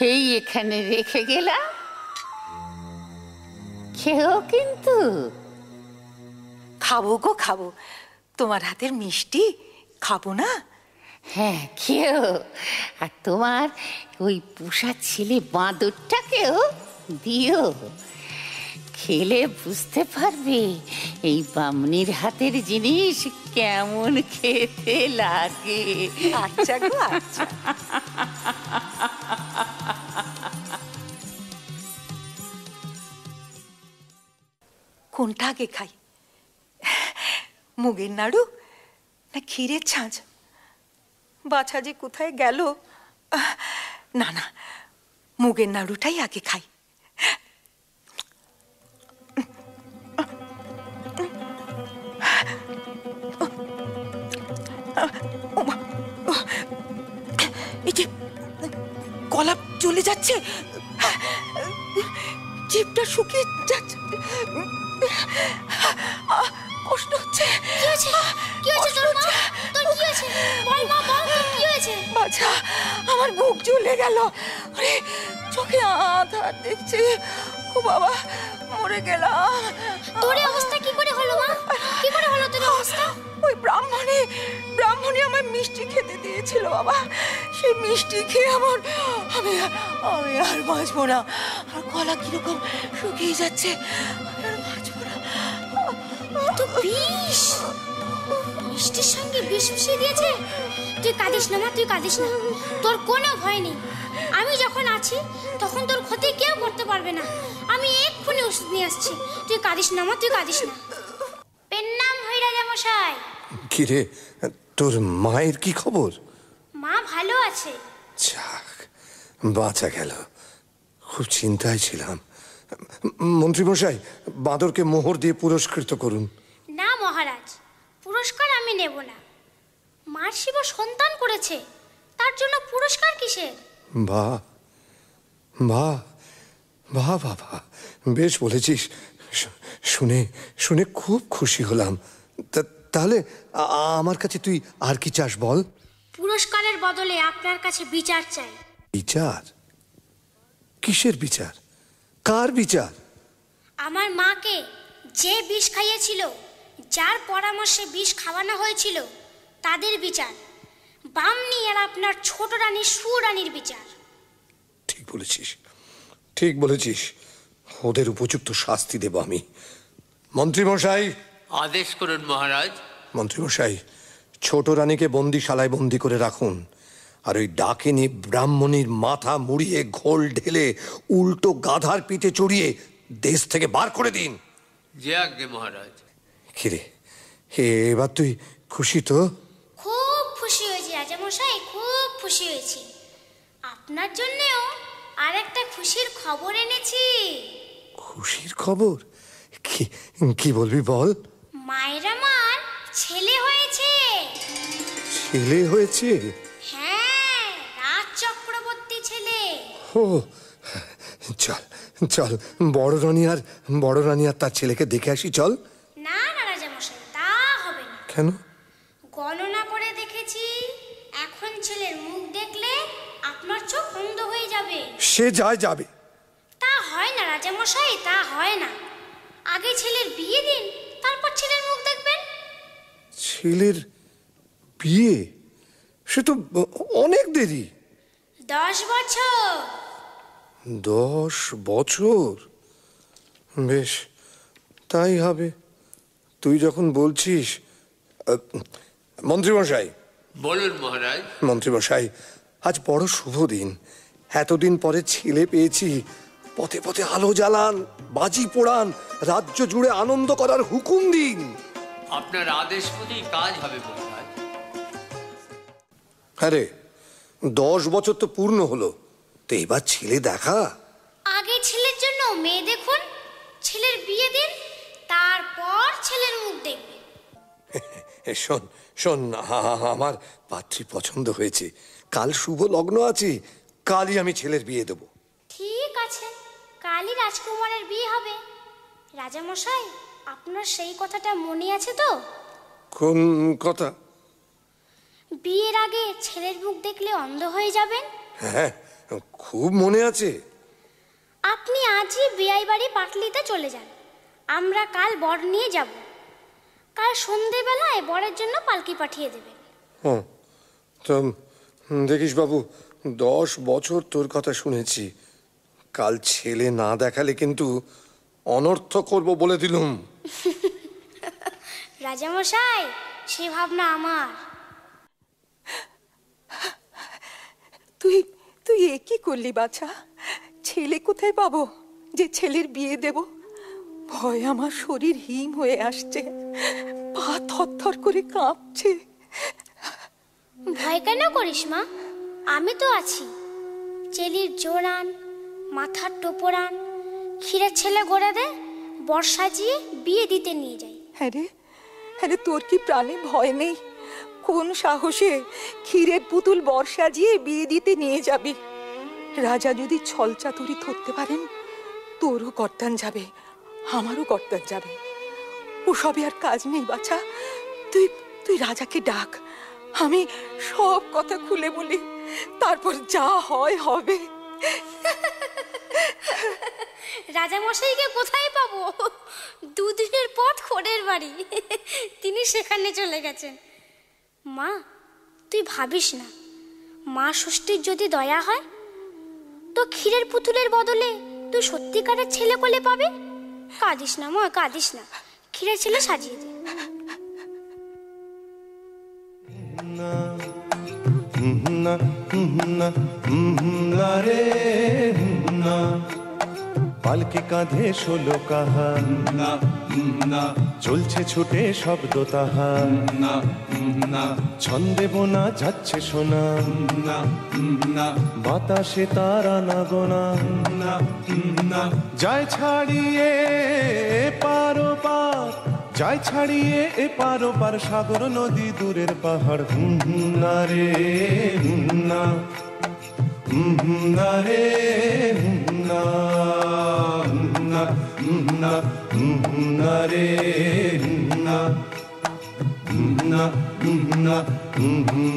এই এখানে রেখে গেলাম, খেও কিন্তু। খাবো গো খাবো, তোমার হাতের মিষ্টি খাবো না? হ্যাঁ খেও, আর তোমার ওই পোষা ছেলে বাঁদরটাকেও দিও। খেলে বুঝতে পারবে এই বামনির হাতের জিনিস কেমন খেতে লাগে। আচ্ছা গো আচ্ছা। কোনটা আগে খাই, মুগের নাড়ু না ক্ষীরের ছাঁচ? বাছা যে কোথায় গেল। না না, মুগের নাড়ুটাই আগে খাই। এই যে গলা চলে যাচ্ছে, জিভটা শুকিয়ে যাচ্ছে, কষ্ট হচ্ছে। কি হয়েছে? কি হয়েছে তোর মা? তোর কি হয়েছে? বল মা, বল তোর কি হয়েছে? বাছা, আমার বুক জ্বলে গেল, আরে চোখে আধার দেখছি। ও বাবা, মরে গেলাম। তোর এই অবস্থা কি করে হলো মা? কি করে হলো তোর অবস্থা? ওই ব্রাহ্মণী আমার মিষ্টি খেতে দিয়েছিল বাবা। সেই মিষ্টি খেয়ে আমি আর বাঁচবো না। আর গলা কিরকম শুকিয়ে যাচ্ছে, আর বাঁচবো না। তো বিষ, মিষ্টির সঙ্গে বিষ মিশিয়ে দিয়েছে। তুই কাঁদিস না মা, তুই কাঁদিস না, তোর কোনো ভয় নেই। আমি যখন আছি তখন তোর ক্ষতি কেউ করতে পারবে না। আমি এক্ষুনি ওষুধ নিয়ে আসছি, তুই কাঁদিস না মা, তুই কাঁদিস না। পেন্নাম হই রাজা মশাই। কি রে, তোর মায়ের কি খবর? মা ভালো আছে। যাক, বাঁচা গেল, খুব চিন্তায় ছিলাম। মন্ত্রীমশাই, বাঁদরকে মোহর দিয়ে পুরস্কৃত করুন। না মহারাজ, পুরস্কার আমি নেব না। মার শিব সন্তান করেছে, তার জন্য পুরস্কার কিসের? বাহ বাহ বাহ বাবা, বেশ বলেছিস। শুনে শুনে খুব খুশি হলাম। তাহলে আমার কাছে তুই আর কি চাস বল? পুরস্কারের বদলে আপনার কাছে বিচার চাই। বিচার? কিসের বিচার? কার বিচার? আমার মাকে যে বিষ খাইয়েছিল, যার পরামর্শে বিষ খাওয়ানো হয়েছিল, তাদের বিচার। বামনি আর আপনার ছোট রানী সুরানীর বিচার। ঠিক বলেছিস, ঠিক বলেছিস। ওদের উপযুক্ত শাস্তি দেব আমি। মন্ত্রীমশাই, আদেশ করুন মহারাজ। মন্ত্রীমশাই, ছোট রানীকে বন্দিশালায় বন্দি করে রাখুন, আর ওই ডাকিনী ব্রাহ্মণীর মাথা মুড়িয়ে ঘোল ঢেলে উল্টো গাধার পিঠে চড়িয়ে দেশ থেকে বার করে দিন। যে আজ্ঞে মহারাজ। কিরে, এবার তুই খুশি তো? খুব খুশি হয়েছি। আপনার জন্যও আর একটা খুশির খবর এনেছি। খুশির খবর? কি কি বলবি বল। মায়ের আমার ছেলে হয়েছে। ছেলে হয়েছে? হ্যাঁ, রাজ চক্রবর্তী ছেলে। ও চল চল, বড় রানী আর তার ছেলেকে দেখে আসি, চল। না না রাজামশাই, তা হবে না। কেন? গণনা করে দেখেছি, এখন ছেলের মুখ দেখলে আপনার চোখ অন্ধ হয়ে যাবে। সে যাবে। তা হয় না রাজামশাই, তা হয় না। আগে ছেলের বিয়ে দিন, তারপর ছেলের মুখ দেখবেন। ছেলের বিয়ে? সে তো অনেক দেরি। 10 বছর। 10 বছর? বেশ, তাই হবে। তুই যখন বলছিস। মন্ত্রীমশাই। বলুন মহারাজ। মন্ত্রীমশাই, আজ বড় শুভ দিন। এতদিন পরে ছেলে পেয়েছি। পথে পথে আলো জ্বালান, বাজি পোড়ান, রাজ্য জুড়ে আনন্দ করার হুকুম দিন। আপনার আদেশ মতোই কাজ হবে মহারাজ। আরে 10 বছর তো পূর্ণ হলো, তো এবার ছেলে দেখা। আগে ছেলের জন্য মেয়ে দেখুন, ছেলের বিয়ে দিন, তারপর ছেলের মুখ দেখবেন। শোন শোন, আমার পাত্রী পছন্দ হয়েছে। কাল শুভ লগ্ন আছে, কালই আমি ছেলের বিয়ে দেব। ঠিক আছে, কালই রাজকুমারের বিয়ে হবে। রাজামশাই, আপনার সেই কথাটা মনে আছে তো? কোন কথা? বিয়ের আগে ছেলের মুখ দেখলে অন্ধ হয়ে যাবেন। হ্যাঁ, খুব মনে আছে। আপনি আজই বিয়াই বাড়ি পাটলিতে চলে যান, আমরা কাল বর নিয়ে যাব। কাল সন্ধেবেলায় বরের জন্য পালকি পাঠিয়ে দেবেন। তো দেখিস বাবু, 10 বছর তোর কথা শুনেছি। কাল ছেলে না দেখালে কিন্তু অনর্থ করব বলে দিলুম। রাজামশাই, সে ভাবনা আমার। তুই এ কি করলি বাছা? ছেলে কোথায় পাবো যে ছেলের বিয়ে দেব? ভয় আমার শরীর হিম হয়ে আসছে, পা থরথর করে কাঁপছে। ভয় কেন করিস মা, আমি তো আছি। চেলির জোরান, মাথার টোপরান, ক্ষীরের ছেলে গড়ে দে, বর সাজিয়ে বিয়ে দিতে নিয়ে যাই। হ্যাঁ রে, তোর কি প্রাণে ভয় নেই? কোন সাহসে ক্ষীরের পুতুল বর সাজিয়ে বিয়ে দিতে নিয়ে যাবি? রাজা যদি ছল চাতুরি ধরতে পারেন, তোরও কর্তান যাবে, আমারও কর্তান যাবে। ওসবে আর কাজ নেই বাছা। তুই রাজাকে ডাক, আমি সব কথা খুলে বলি, তারপর যা হয় হবে। রাজামশাইকে কোথায় পাবো? 2 দিনের পথ খোড়ের বাড়ি, তিনি সেখানে চলে গেছেন। মা, তুই ভাবিস না, মা ষষ্ঠীর যদি দয়া হয় তো ক্ষীরের পুতুলের বদলে তুই সত্যিকারের ছেলে কোলে পাবে। কাঁদিস না মা, কাঁদিস না, ক্ষীরের ছেলে সাজিয়ে দে। পালকি কাঁধে 16 কাহা, চলছে ছুটে শব্দ তাহা, ছন্দে বোনা যাচ্ছে সোনা, বাতাসে তারা না গোনা, যায় ছাড়িয়ে পারো পার, যায় ছাড়িয়ে পারো পার, সাগর নদী দূরের পাহাড়। না রে না, না রে না, না না না রে না, না না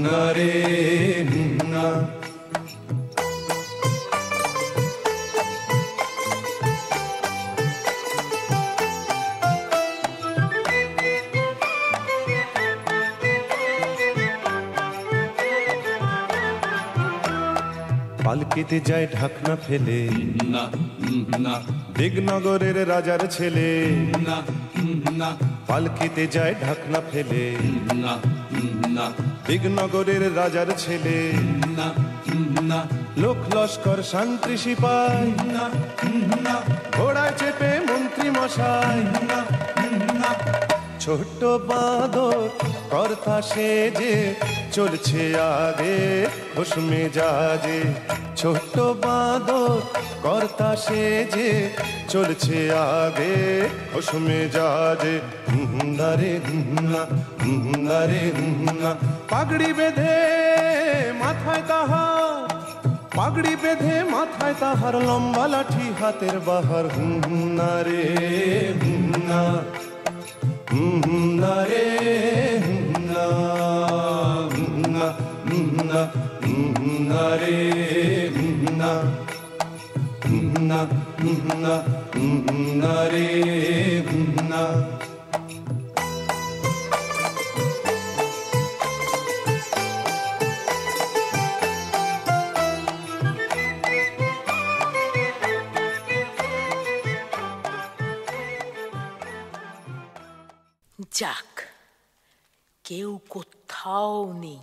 না রে না। পালকিতে যায় ঢাকনা ফেলে, দিগনগরের রাজার ছেলে। পালকিতে যায় ঢাকনা ফেলে, দিগনগরের রাজার ছেলে। লোক লস্কর শান্তি সিপাই, ঘোড়ায় চেপে মন্ত্রী মশাই। ছোট্ট বাঁদর কর্তা সেজে চলছে আগে খোশ মেজাজে, ছোট্ট বাঁদর কর্তা সেজে চলছে আগে খোশ মেজাজে। হুন্দারে হুন্না, হুন্দারে হুন্না, পাগড়ি বেঁধে মাথায় তাহার, পাগড়ি বেঁধে মাথায় তাহার, লম্বা লাঠি হাতের বাহার। হুন্না রে হুন্না, হুন্না রে হুন্না, হুন্না হুন্না, হুন্না রে হুন্না, হুন্না হুন্না, হুন্না রে হুন্না। যাক, কেউ কোথাও নেই।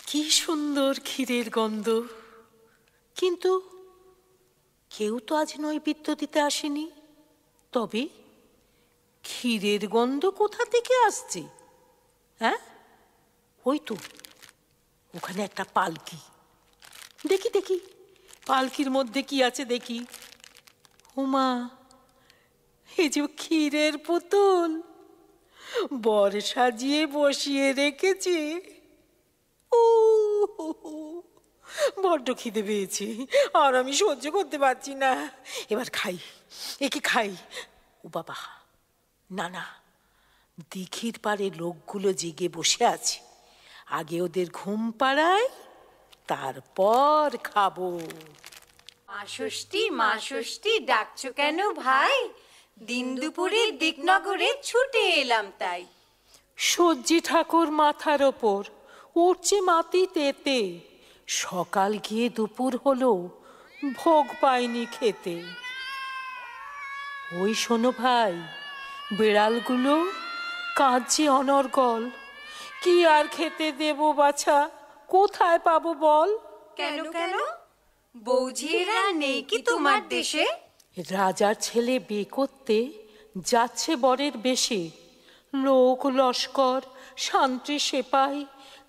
কি সুন্দর ক্ষীরের গন্ধ, কিন্তু কেউ তো আজ নৈবেদ্য দিতে আসেনি। তবে ক্ষীরের গন্ধ কোথা থেকে আসছে? হ্যাঁ, ওই তো ওখানে একটা পালকি। দেখি দেখি পালকির মধ্যে কি আছে দেখি। ওমা, এই যে ক্ষীরের পুতুল বর সাজিয়ে বসিয়ে রেখেছে। ও বড্ড খিদে পেয়েছে, আর আমি সহ্য করতে পারছি না। এবার খাই, একে খাই। ও বাবা, না না, দিঘির পাড়ে লোকগুলো জেগে বসে আছে, আগে ওদের ঘুম পাড়াই, তারপর খাবো। মা ষষ্ঠী, মা ষষ্ঠী ডাকছো কেন ভাই? দিন দুপুরে দিকনগরে ছুটে এলাম তাই। সজ্জি ঠাকুর মাথার ওপর উঠছে মাটি তেতে, সকাল গিয়ে দুপুর হলো, ভোগ পাইনি খেতে। ওই শোনো ভাই, বিড়ালগুলো কাঁদছে অনর্গল, কি আর খেতে দেব বাছা, কোথায় পাবো বল? কেন কেন, বৌঝিয়েরা নেই কি তোমার দেশে? রাজার ছেলে বিয়ে করতে যাচ্ছে বরের বেশে, লোক লস্কর শান্তি সেপাই,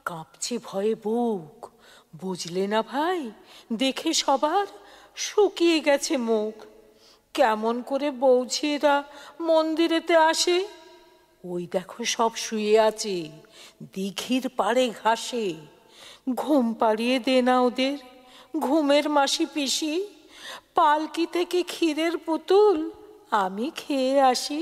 কাঁপছে ভয়ে বুক। বুঝলে না ভাই, দেখে সবার শুকিয়ে গেছে মুখ। কেমন করে বৌঝিয়েরা মন্দিরেতে আসে? ওই দেখো সব শুয়ে আছে দিঘির পাড়ে ঘাসে। ঘুম পাড়িয়ে দে না ওদের, ঘুমের মাসি পিসি। পালকি থেকে ক্ষীরের পুতুল আমি খেয়ে আসি।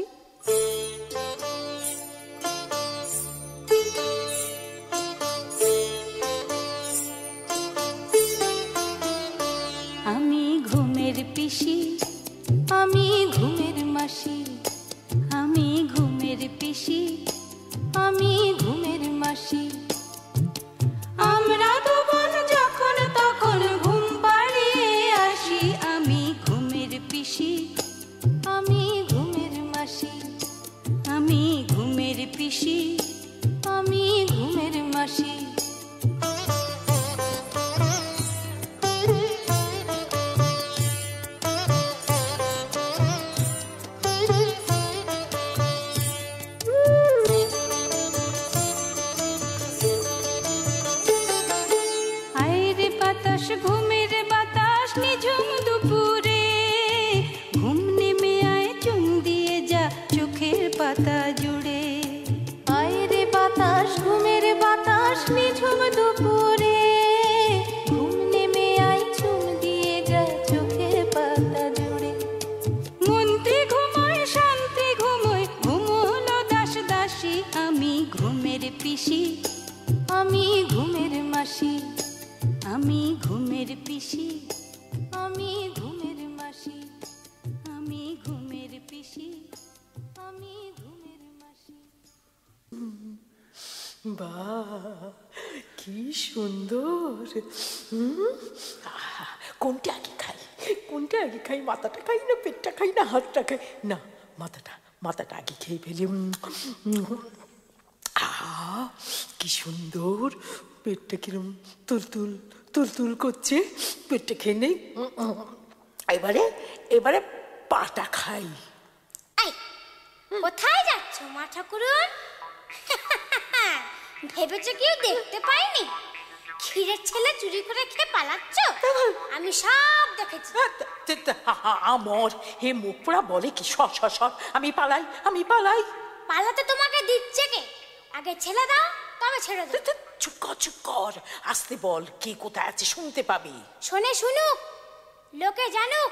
আমি ঘুমের পিসি, আমি ঘুমের মাসি, আমি ঘুমের পিসি, আমি ঘুমের মাসি। আমরা দুবোন যখন তখন ঘুম পাড়িয়ে আসি, আমি ঘুমের পিসি, আমি ঘুমের মাসি, আমি ঘুমের পিসি, আমি ঘুমের মাসি। ঘুমের বাতাস নিঝুম দুপুরে, ঘুম নেমে আয় চুম দিয়ে যা চোখের পাতা জুড়ে। আয় রে বাতাস, ঘুমের বাতাস নিঝুম দুপুরে, ঘুম নেমে আয় চুম দিয়ে যা চোখের পাতা জুড়ে। মন্ত্রী ঘুমোয় শান্তি ঘুমোয়, ঘুমোলো দাস দাসী। আমি ঘুমের পিসি, আমি ঘুমের মাসি, আমি ঘুমের পিসি, আমি ঘুমের মাসি, আমি ঘুমের পিসি, আমি ঘুমের মাসি। বাহ, কি সুন্দর! কোনটা আগে খাই, কোনটা আগে খাই? মাথাটা খাই না পেটটা খাই না হাতটা খাই? না, মাথাটা আগে খেয়ে ফেলি। কি সুন্দর! পেটটা কিরম তুলতুল তুলতুল করছে, পেটটা খেয়ে নেই। এবারে পাটা খাই। কোথায় যাচ্ছ? আছো মা ঠাকুরন? ভেবেছো কেউ দেখতে পাইনি? ক্ষীরের ছেলে চুরি করে খেয়ে পালাচ্ছ? আমি সব দেখেছি। আমার হে মুখ পোড়া বলে কি? সর সর সর, আমি পালাই, আমি পালাই। পালাতে তোমাকে দিচ্ছে কে? আগে ছেলে দাও, তবে ছেড়ে দাও। চুপ কর, চুপ কর, আসতে বল, কে কোথায় আছে শুনতে পাবি। শোনে শুনুক, লোকে জানুক,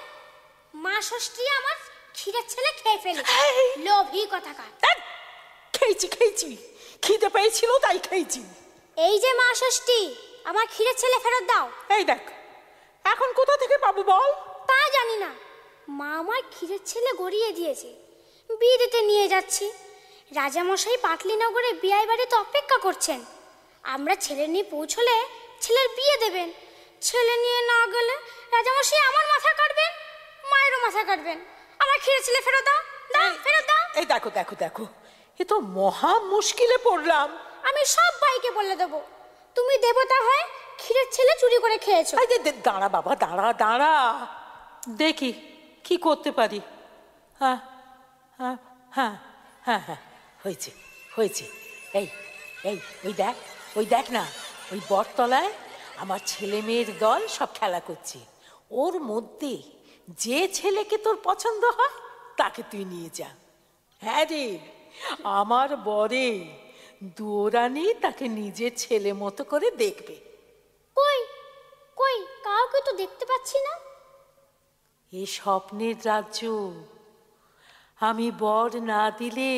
মা ষষ্ঠী আমার ক্ষীরের ছেলে খেয়ে ফেলেছে। লোভী কথাকার। খেয়েছি খেয়েছি, খিদে পেয়েছিল তাই খেয়েছি। এই যে মা ষষ্ঠী, আমার ক্ষীরের ছেলে ফেরত দাও। এই দেখ, এখন কোথা থেকে পাবো বল? তা জানি না, মা আমার ক্ষীরের ছেলে গড়িয়ে দিয়েছে, বিয়ে দিতে নিয়ে যাচ্ছি। রাজামশাই পাটলিনগরে বিয়ে বাড়িতে অপেক্ষা করছেন। আমরা ছেলে নিয়ে পৌঁছলে ছেলের বিয়ে দেবেন। ছেলে নিয়ে না গেলে রাজামশাই আমার মাথা কাটবেন, মায়েরও মাথা কাটবেন। আমার ক্ষীরের ছেলে ফেরত দাও, দাও, ফেরত দাও। এই দেখো দেখো দেখো, এ তো মহা মুশকিলে পড়লাম। আমি সব ভাইকে বলে দেবো তুমি দেবতা হয়ে ক্ষীরের ছেলে চুরি করে খেয়েছো। দাঁড়া বাবা, দাঁড়া দাঁড়া, দেখি কি করতে পারি। হ্যাঁ হ্যাঁ হ্যাঁ হ্যাঁ হ্যাঁ, হয়েছে হয়েছে। এই এই ওই দেখ না, ওই বটতলায় আমার ছেলে মেয়ের দল সব খেলা করছে। ওর মধ্যে যে ছেলেকে তোর পছন্দ হয় তাকে তুই নিয়ে যা। হ্যাঁ রে, আমার বরে দুরানি তাকে নিজের ছেলে মতো করে দেখবে। কই কই, কাউকে তো দেখতে পাচ্ছি না। এ স্বপ্নের রাজ্য, আমি বর না দিলে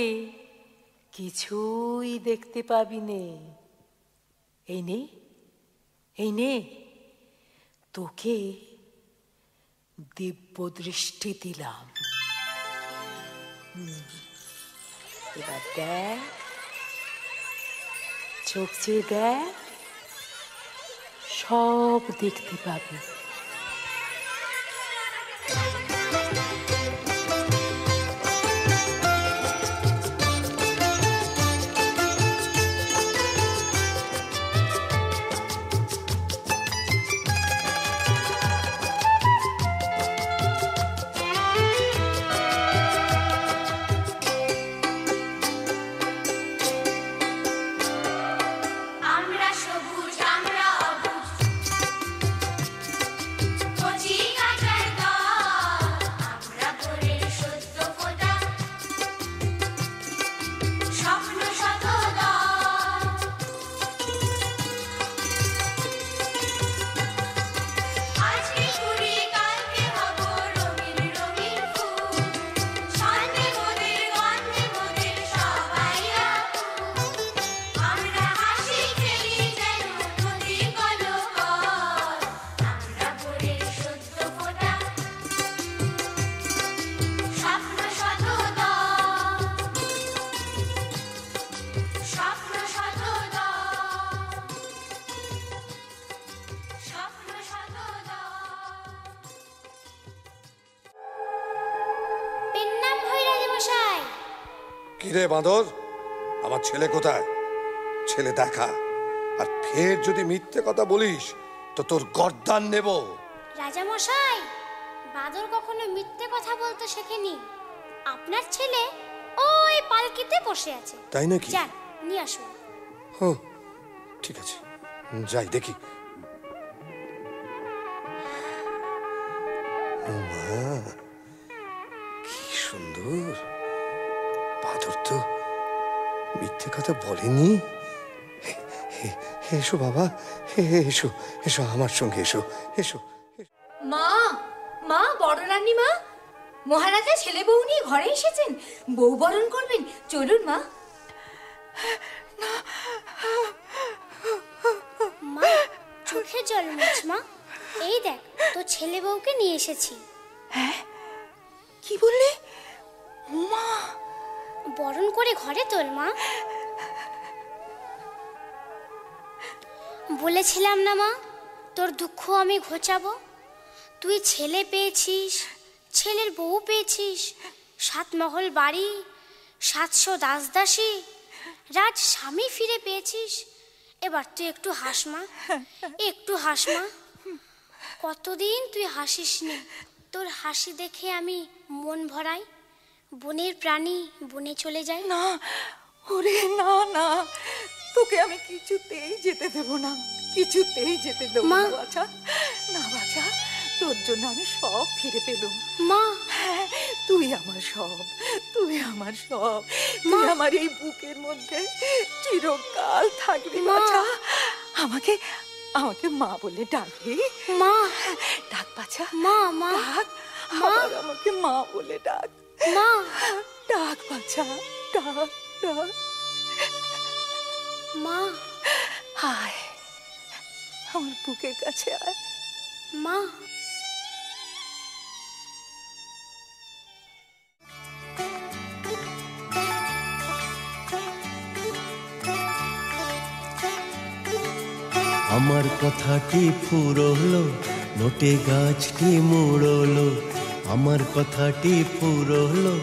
কিছুই দেখতে পাবি নে। এই নে, এই নে, তোকে দিব্য দৃষ্টি দিলাম। এবার দেখ, চোখ চেয়ে দেখ, সব দেখতে পাবি। আমরা সবুজ, আমরা অবুজ, কচি কাঁটার দল, আমরা ভোরের সদ্য ফোটা স্বপ্ন শত দল। আজকে ঘুরি, কালকে হব রঙিন রঙিন ফুল, ছন্দে মোদের গন্ধে মোদের সবাই আকুল। আমরা হাসি খেলি যেন নদী কলকল, আমরা ভোরের সদ্য ফোটা স্বপ্ন শত দল, স্বপ্ন শত দল, স্বপ্ন শত দল। পেন নাম হয় রাজামশাই। কিরে বাঁদর, আমার ছেলে কোথায়? ছেলে দেখা, আর ফের যদি মিথ্যে কথা বলিস তো তোর গর্দান নেব। রাজামশাই, বাদর কখনো মিথ্যে কথা বলতে শেখেনি। আপনার ছেলে ওই পালকিতে বসে আছে। তাই নাকি? যান নিয়ে আসুন। ও ঠিক আছে, যাই দেখি। ও মা, কি সুন্দর! বাদর তো মিথ্যে কথা বলেনি। এসো বাবা, এসো এসো আমার সঙ্গে, এসো এসো। মা, মা, বড় রানী মা, মহারাজা ছেলে বউ নিয়ে ঘরে এসেছেন, বউ বরণ করবেন, চলুন মা। মা, চোখে জল মুছ মা। এই দেখ, তো ছেলে বউকে নিয়ে এসেছি। হ্যাঁ, কি বললে? মা, বরণ করে ঘরে তোল মা। বলেছিলাম না মা, তোর দুঃখ আমি ঘোচাবো। তুই ছেলে পেয়েছিস, ছেলের বউ পেয়েছিস, 7 মহল বাড়ি, 700 দাসদাসী, রাজ স্বামী ফিরে পেয়েছিস। এবার তুই একটু হাস মা, একটু হাস মা। কতদিন তুই হাসিসনি, তোর হাসি দেখে আমি মন ভরাই। বনের প্রাণী বনে চলে যায়? না, ওরে না না, তোকে আমি কিছুতেই যেতে দেব না, কিছুতেই যেতে দেব না বাছা। না বাছা, তোর জন্য আমি সব ফিরে পেলুম। মা, তুই আমার সব, তুই আমার সব, তুই আমার এই বুকের মধ্যে চিরকাল থাকবি বাছা। আমাকে আমাকে মা বলে ডাকবি? মা, ডাক বাছা, মা মা ডাক, আবার আমাকে মা বলে ডাক। মা, ডাক বাছা, ডাক ডাক। মা, আয় আমার বুকের কাছে আয়। মা, আমার কথাটি ফুরলো, নোটে গাছটি মুড়লো। আমার কথাটি ফুরলো,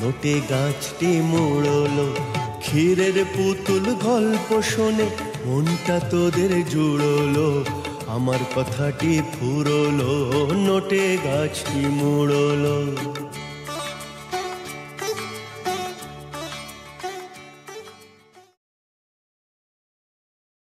নোটে গাছটি মুড়লো। ক্ষীরের পুতুল গল্প শোনে মনটা তোদের জুড়লো। আমার কথাটি ফুরলো, নোটে গাছটি মুড়লো।